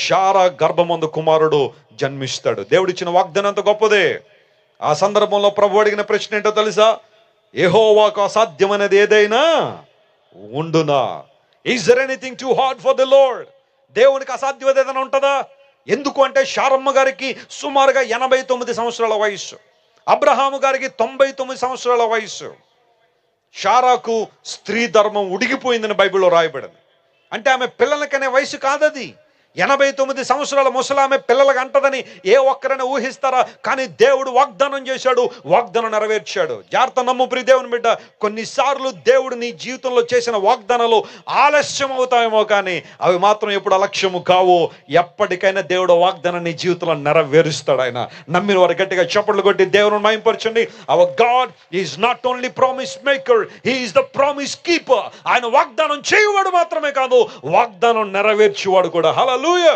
శారా గర్భమందు కుమారుడు జన్మిస్తాడు. దేవుడిచ్చిన వాగ్దానం అంత గొప్పదే. ఆ సందర్భంలో ప్రభు అడిగిన ప్రశ్న ఏంటో తెలుసా? యెహోవాకు అసాధ్యమైనది ఏదైనా ఉండునా? Is there anything too hard for the Lord? దేవునికి అసాధ్యమైనది ఏదైనా ఉంటుందా? ఎందుకు అంటే శారమ్మ గారికి సుమారుగా 89 సంవత్సరాల వయస్సు, అబ్రహాము గారికి 99 సంవత్సరాల వయస్సు. శారాకు స్త్రీ ధర్మం ఉడిగిపోయిందని బైబిల్లో రాయబడింది. అంటే ఆమె పిల్లలకనే వయసు కాదది. 89 సంవత్సరాల ముసలామె పిల్లలకు అంటదని ఏ ఒక్కరైనా ఊహిస్తారా? కానీ దేవుడు వాగ్దానం చేశాడు, వాగ్దానం నెరవేర్చాడు. జాగ్రత్త నమ్ము ప్రియ దేవుని బిడ్డ. కొన్నిసార్లు దేవుడు నీ జీవితంలో చేసిన వాగ్దానాలు ఆలస్యం అవుతాయేమో, కానీ అవి మాత్రం ఎప్పుడు అలక్ష్యము కావు. ఎప్పటికైనా దేవుడు వాగ్దానం నీ జీవితంలో నెరవేరుస్తాడు. ఆయన నమ్మిన వారు గట్టిగా చప్పట్లు కొట్టి దేవుని మహిమపరచండి. Our God is not only promise maker, he is the promise keeper. ఆయన వాగ్దానం చేయువాడు మాత్రమే కాదు, వాగ్దానం నెరవేర్చేవాడు కూడా. హల్లెలూయా.